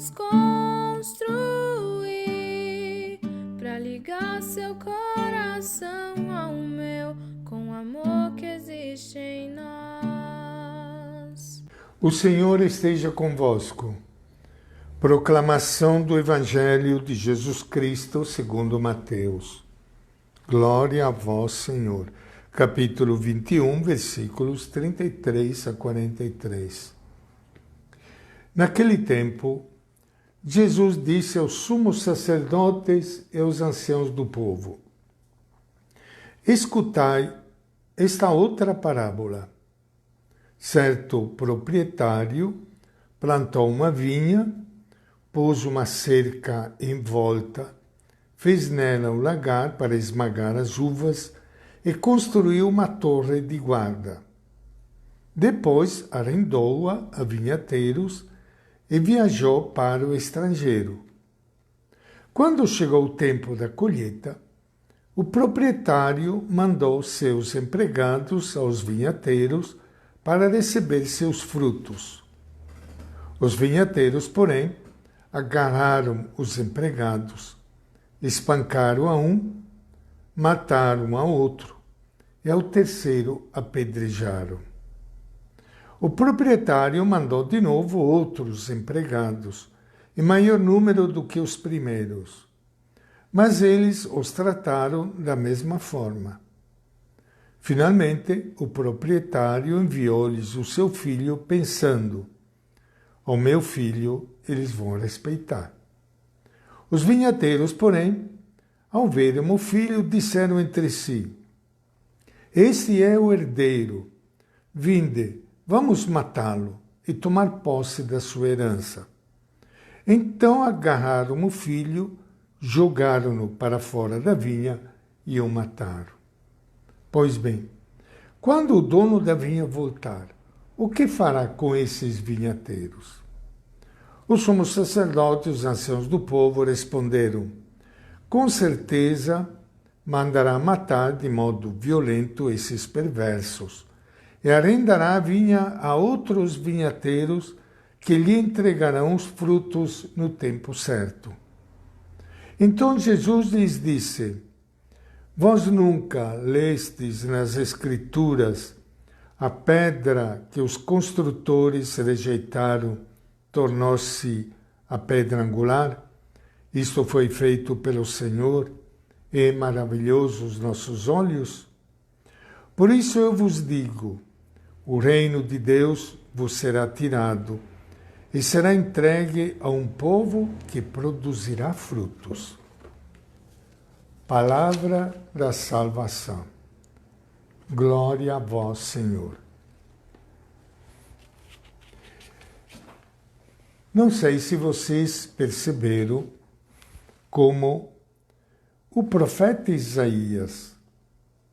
desconstruir pra ligar seu coração ao meu com o amor que existe em nós. O Senhor esteja convosco. Proclamação do Evangelho de Jesus Cristo segundo Mateus. Glória a vós, Senhor. Capítulo 21, versículos 33 a 43. Naquele tempo, Jesus disse aos sumos sacerdotes e aos anciãos do povo: escutai esta outra parábola. Certo proprietário plantou uma vinha, pôs uma cerca em volta, fez nela um lagar para esmagar as uvas e construiu uma torre de guarda. Depois arrendou-a a vinhateiros e viajou para o estrangeiro. Quando chegou o tempo da colheita, o proprietário mandou seus empregados aos vinhateiros para receber seus frutos. Os vinhateiros, porém, agarraram os empregados, espancaram a um, mataram a outro e ao terceiro apedrejaram. O proprietário mandou de novo outros empregados, em maior número do que os primeiros, mas eles os trataram da mesma forma. Finalmente, o proprietário enviou-lhes o seu filho, pensando: ao meu filho eles vão respeitar. Os vinhateiros, porém, ao verem o filho, disseram entre si: este é o herdeiro. Vinde, vamos matá-lo e tomar posse da sua herança. Então agarraram o filho, jogaram-no para fora da vinha e o mataram. Pois bem, quando o dono da vinha voltar, o que fará com esses vinhateiros? Os sumos sacerdotes e os anciãos do povo responderam: com certeza mandará matar de modo violento esses perversos e arrendará a vinha a outros vinhateiros que lhe entregarão os frutos no tempo certo. Então Jesus lhes disse: vós nunca lestes nas Escrituras: a pedra que os construtores rejeitaram tornou-se a pedra angular? Isto foi feito pelo Senhor e é maravilhoso aos nossos olhos? Por isso eu vos digo: o reino de Deus vos será tirado e será entregue a um povo que produzirá frutos. Palavra da salvação. Glória a vós, Senhor. Não sei se vocês perceberam como o profeta Isaías,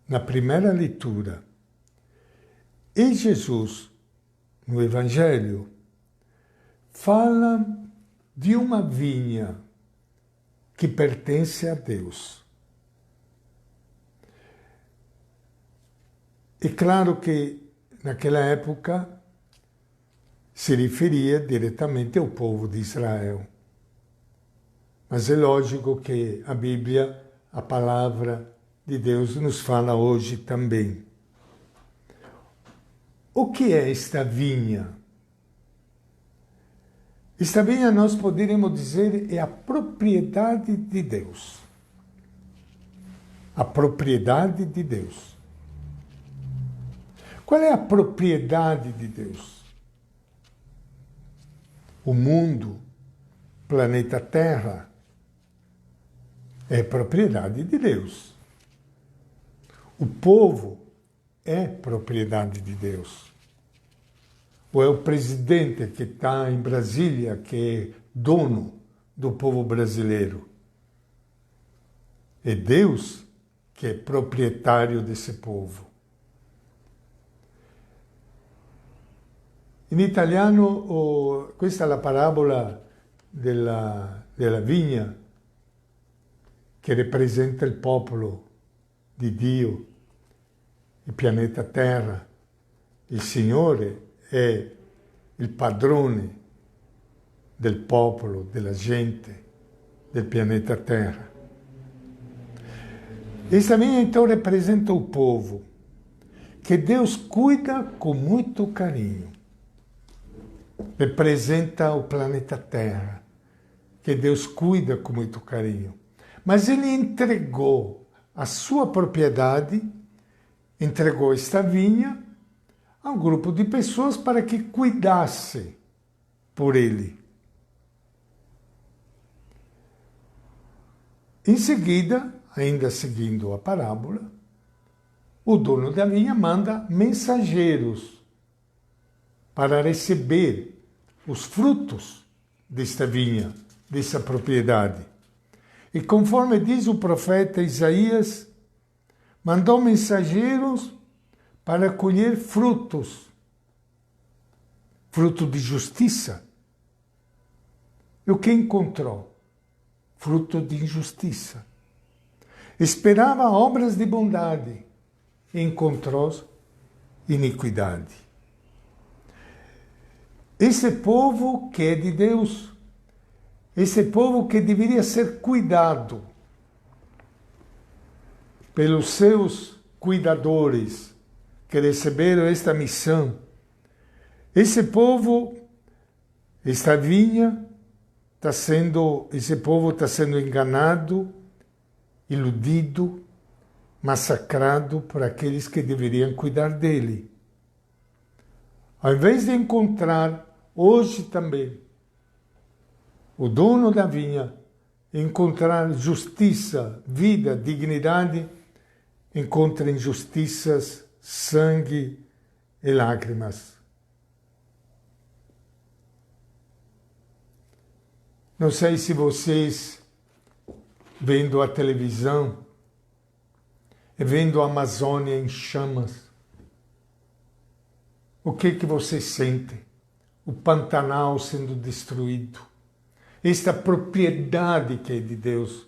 na primeira leitura, e Jesus, no Evangelho, fala de uma vinha que pertence a Deus. É claro que, naquela época, se referia diretamente ao povo de Israel. Mas é lógico que a Bíblia, a palavra de Deus, nos fala hoje também. O que é esta vinha? Esta vinha, nós poderíamos dizer, é a propriedade de Deus. A propriedade de Deus. Qual é a propriedade de Deus? O mundo, planeta Terra, é propriedade de Deus. O povo é propriedade de Deus. Ou é o presidente que está em Brasília, que é dono do povo brasileiro? É Deus que é proprietário desse povo. In italiano, questa è la parabola della vigna che rappresenta il popolo di Dio, il pianeta Terra. Il Signore è il padrone del popolo, della gente, del pianeta Terra. Esta vinha então representa o povo, que Deus cuida com muito carinho. Representa o planeta Terra, que Deus cuida com muito carinho. Mas ele entregou a sua propriedade, entregou esta vinha a um grupo de pessoas para que cuidasse por ele. Em seguida, ainda seguindo a parábola, o dono da vinha manda mensageiros para receber os frutos desta vinha, dessa propriedade. E conforme diz o profeta Isaías, mandou mensageiros para colher frutos, fruto de justiça. E o que encontrou? Fruto de injustiça. Esperava obras de bondade e encontrou iniquidade. Esse povo que é de Deus, esse povo que deveria ser cuidado pelos seus cuidadores que receberam esta missão, esse povo, esta vinha, esse povo está sendo enganado, iludido, massacrado por aqueles que deveriam cuidar dele. Ao invés de encontrar, hoje também, o dono da vinha, encontrar justiça, vida, dignidade, encontra injustiças, sangue e lágrimas. Não sei se vocês, vendo a televisão, e vendo a Amazônia em chamas, o que vocês sentem? O Pantanal sendo destruído. Esta propriedade que é de Deus.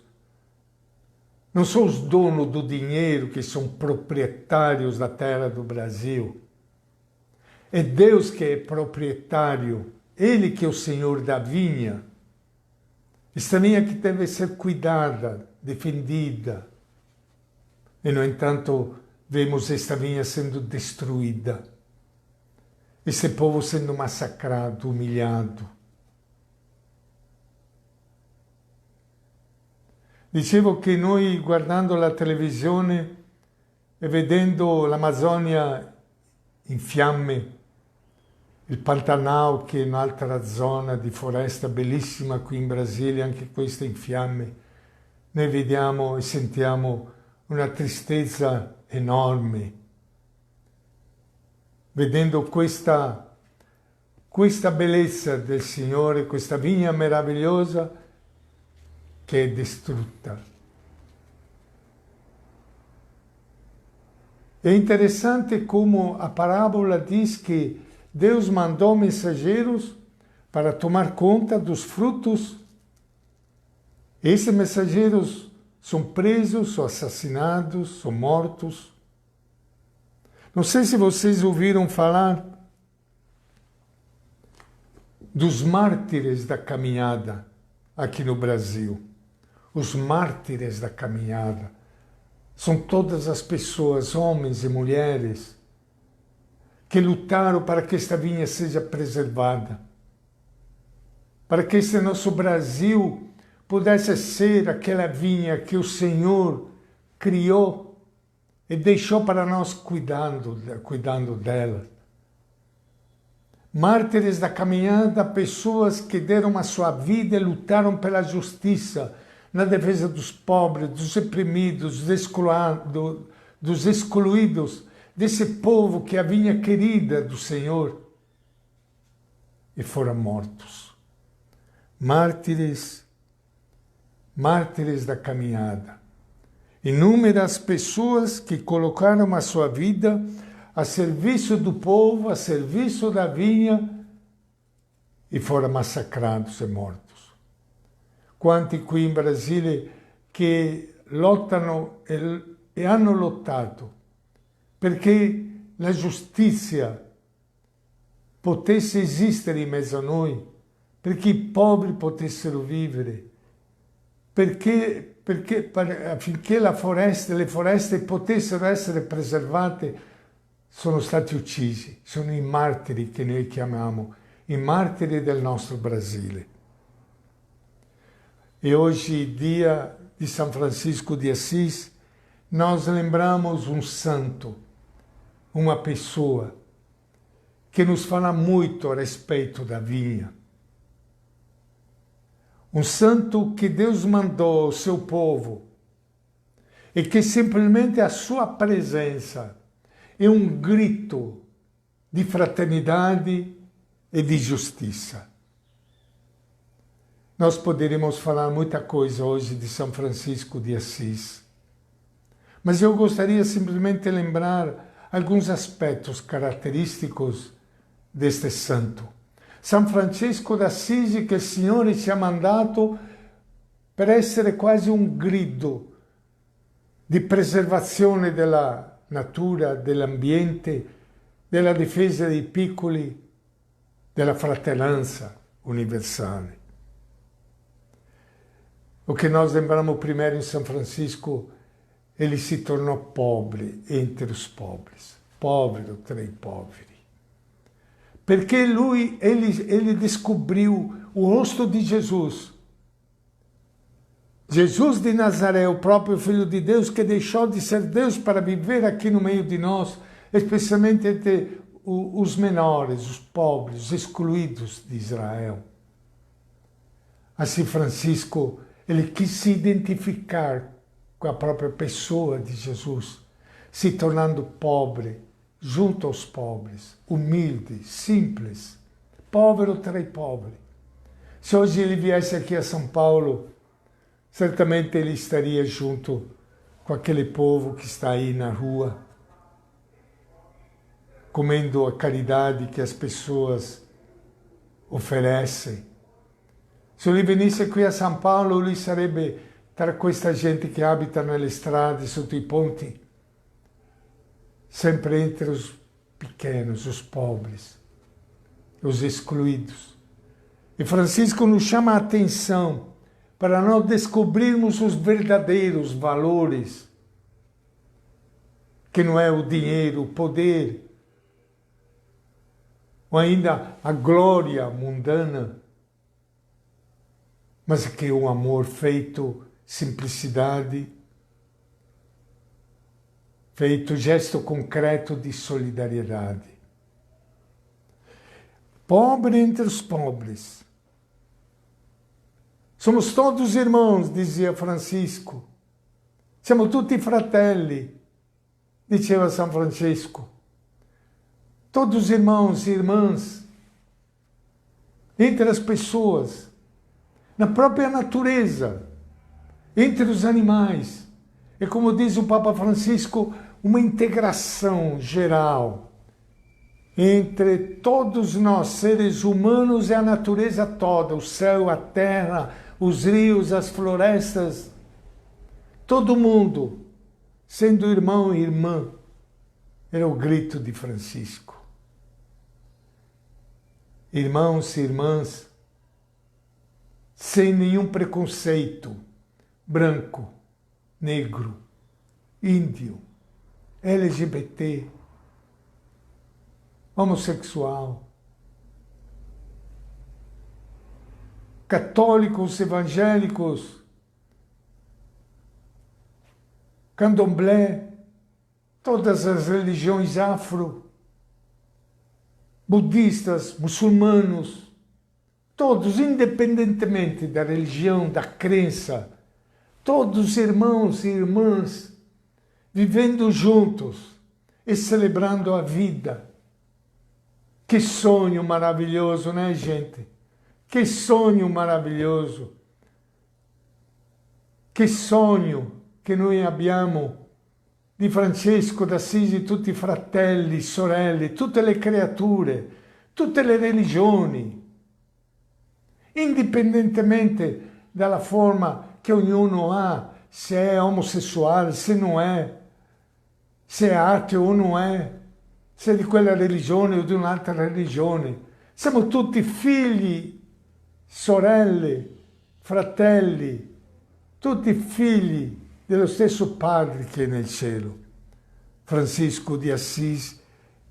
Não são os donos do dinheiro que são proprietários da terra do Brasil. É Deus que é proprietário. Ele que é o Senhor da vinha. Esta vinha que deve ser cuidada, defendida. E, no entanto, vemos esta vinha sendo destruída. Esse povo sendo massacrado, humilhado. Dicevo che noi, guardando la televisione e vedendo l'Amazzonia in fiamme, il Pantanal, che è un'altra zona di foresta bellissima qui in Brasile, anche questa in fiamme, noi vediamo e sentiamo una tristezza enorme, vedendo questa bellezza del Signore, questa vigna meravigliosa che è distrutta. É interessante como a parábola diz que Deus mandou mensageiros para tomar conta dos frutos. Esses mensageiros são presos, são assassinados, são mortos. Não sei se vocês ouviram falar dos mártires da caminhada aqui no Brasil. Os mártires da caminhada são todas as pessoas, homens e mulheres, que lutaram para que esta vinha seja preservada, para que este nosso Brasil pudesse ser aquela vinha que o Senhor criou e deixou para nós cuidando dela. Mártires da caminhada, pessoas que deram a sua vida e lutaram pela justiça, na defesa dos pobres, dos oprimidos, dos excluídos, desse povo que é a vinha querida do Senhor, e foram mortos. Mártires da caminhada. Inúmeras pessoas que colocaram a sua vida a serviço do povo, a serviço da vinha, e foram massacrados e mortos. Quanti qui in Brasile che lottano e hanno lottato perché la giustizia potesse esistere in mezzo a noi, perché i poveri potessero vivere, affinché le foreste potessero essere preservate, sono stati uccisi. Sono i martiri che noi chiamiamo, i martiri del nostro Brasile. E hoje, dia de São Francisco de Assis, nós lembramos um santo, uma pessoa que nos fala muito a respeito da vinha. Um santo que Deus mandou ao seu povo e que simplesmente a sua presença é um grito de fraternidade e de justiça. Nós poderíamos falar muita coisa hoje de São Francisco de Assis, mas eu gostaria simplesmente de lembrar alguns aspectos característicos deste santo. São Francisco de Assis, che il Signore ci ha mandato per essere quasi un grido di preservazione della natura, dell'ambiente, della difesa dei piccoli, della fratellanza universale. O che nós lembramos primeiro em São Francisco, ele se tornou pobre entre os pobres, povero tra i poveri. Perché ele descobriu o rosto de Jesus. Jesus de Nazaré, o próprio Filho de Deus, que deixou de ser Deus para viver aqui no meio de nós, especialmente entre os menores, os pobres, os excluídos de Israel. Assim, Francisco, ele quis se identificar com a própria pessoa de Jesus, se tornando pobre, junto aos pobres, humilde, simples, povero tra i poveri. Se hoje ele viesse aqui a São Paulo, certamente ele estaria junto com aquele povo que está aí na rua, comendo a caridade que as pessoas oferecem. Se ele venisse aqui a São Paulo, ele sarebbe tra questa gente che abita nelle strade, sotto i ponti, sempre entre os pequenos, os pobres, os excluídos. E Francisco nos chama a atenção para nós descobrirmos os verdadeiros valores, que não é o dinheiro, o poder, ou ainda a glória mundana, mas que é um amor feito simplicidade, feito gesto concreto de solidariedade. Pobre entre os pobres. Somos todos irmãos, dizia Francisco. Siamo tutti fratelli, diceva São Francisco. Todos irmãos e irmãs, entre as pessoas, na própria natureza, entre os animais. E como diz o Papa Francisco, uma integração geral entre todos nós, seres humanos, e a natureza toda, o céu, a terra, os rios, as florestas, todo mundo, sendo irmão e irmã, era o grito de Francisco. Irmãos e irmãs, sem nenhum preconceito, branco, negro, índio, LGBT, homossexual, católicos, evangélicos, candomblé, todas as religiões afro, budistas, muçulmanos, todos, independentemente da religião, da crença, todos irmãos e irmãs, vivendo juntos e celebrando a vida. Que sonho maravilhoso, né, gente? Que sonho maravilhoso. Que sonho che noi abbiamo di Francesco d'Assisi, tutti i fratelli, sorelle, tutte le creature, tutte le religioni, indipendentemente dalla forma che ognuno ha, se è omosessuale, se non è, se è ateo o non è, se è di quella religione o di un'altra religione. Siamo tutti figli sorelle, fratelli, tutti figli dello stesso Padre che è nel cielo. Francisco di Assis,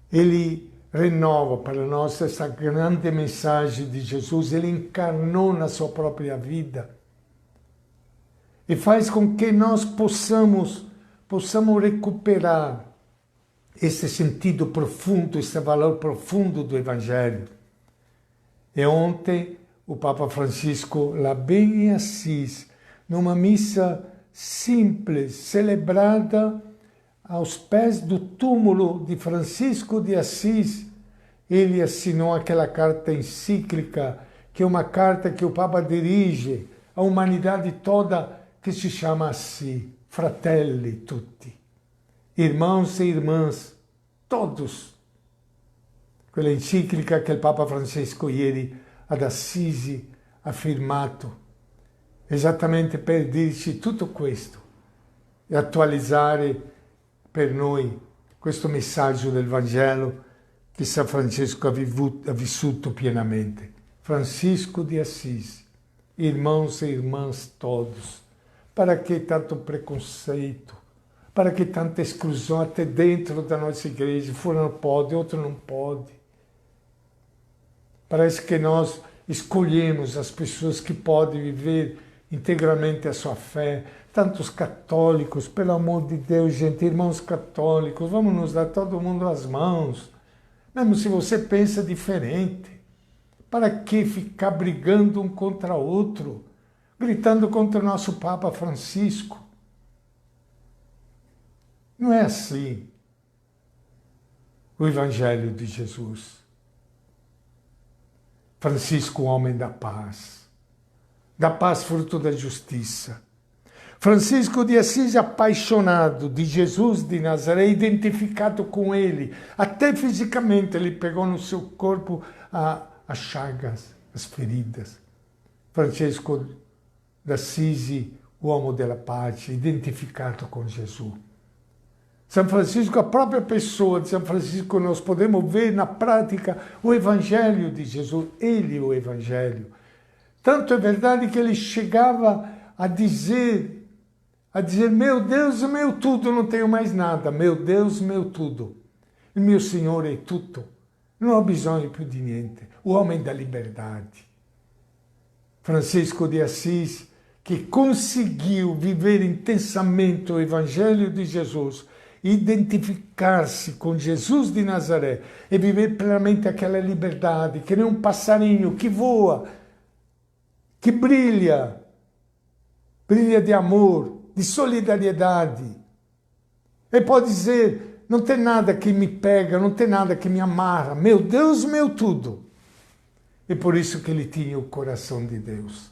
ele renova para nós essa grande mensagem de Jesus, ele encarnou na sua própria vida e faz com que nós possamos recuperar esse sentido profundo, esse valor profundo do Evangelho. E ontem o Papa Francisco, lá bem em Assis, numa missa simples, celebrada aos pés do túmulo de Francisco de Assis, ele assinou aquela carta encíclica, que é uma carta que o Papa dirige à humanidade toda, que se chama assim, Fratelli Tutti, irmãos e irmãs, todos. Quella enciclica che il Papa Francesco ieri ad Assisi ha firmato, esattamente per dirci tutto questo e attualizzare per noi questo messaggio del Vangelo che San Francesco ha vissuto pienamente. Francisco de Assis, irmãos e irmãs todos, para que tanto preconceito? Para que tanta exclusão até dentro da nossa igreja? Fulano pode, outro não pode. Parece que nós escolhemos as pessoas que podem viver integralmente a sua fé. Tantos católicos, pelo amor de Deus, gente, irmãos católicos, vamos nos dar todo mundo as mãos. Mesmo se você pensa diferente. Para que ficar brigando um contra o outro? Gritando contra o nosso Papa Francisco? Não é assim o Evangelho de Jesus. Francisco, homem da paz fruto da justiça. Francisco de Assis, apaixonado de Jesus de Nazaré, identificado com ele, até fisicamente ele pegou no seu corpo as chagas, as feridas. Francisco de Assis, uomo della pace, identificado com Jesus. São Francisco, a própria pessoa de São Francisco, nós podemos ver na prática o Evangelho de Jesus, ele o Evangelho. Tanto é verdade que ele chegava a dizer, meu Deus, meu tudo, não tenho mais nada, meu Deus, meu tudo, il mio Signore è tutto, non ho bisogno più di niente, o homem da liberdade. Francisco de Assis, que conseguiu viver intensamente o Evangelho de Jesus, identificar-se com Jesus de Nazaré e viver plenamente aquela liberdade, que nem um passarinho que voa, que brilha de amor, de solidariedade. E pode dizer, não tem nada que me pega, não tem nada que me amarra, meu Deus, meu tudo. E por isso que ele tinha o coração de Deus.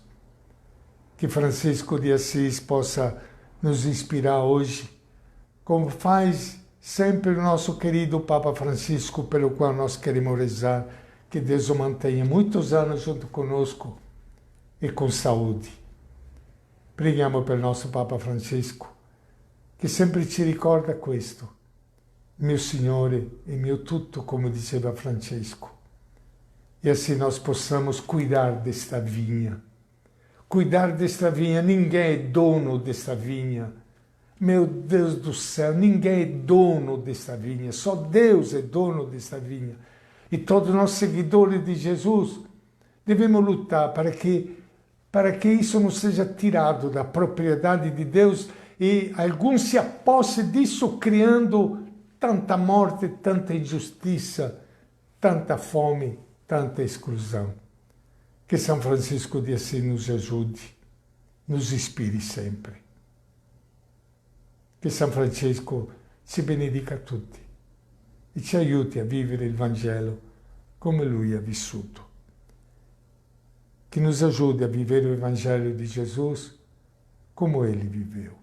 Que Francisco de Assis possa nos inspirar hoje, como faz sempre o nosso querido Papa Francisco, pelo qual nós queremos rezar, que Deus o mantenha muitos anos junto conosco e com saúde. Preghiamo per il nostro Papa Francisco, che sempre ci ricorda questo, mio Signore e mio tutto, come diceva Francesco. E assim nós possamos cuidar desta vinha. Cuidar desta vinha, ninguém é dono desta vinha. Meu Deus do céu, ninguém é dono desta vinha, só Deus é dono desta vinha. E todos nós seguidores de Jesus devemos lutar para que isso não seja tirado da propriedade de Deus e alguns se apossem disso, criando tanta morte, tanta injustiça, tanta fome, tanta exclusão. Que São Francisco de Assis nos ajude, nos inspire sempre. Che San Francesco ci benedica tutti e ci aiuti a vivere il Vangelo come lui ha vissuto. Che nos ajude a vivere o Evangelho de Jesus como ele viveu.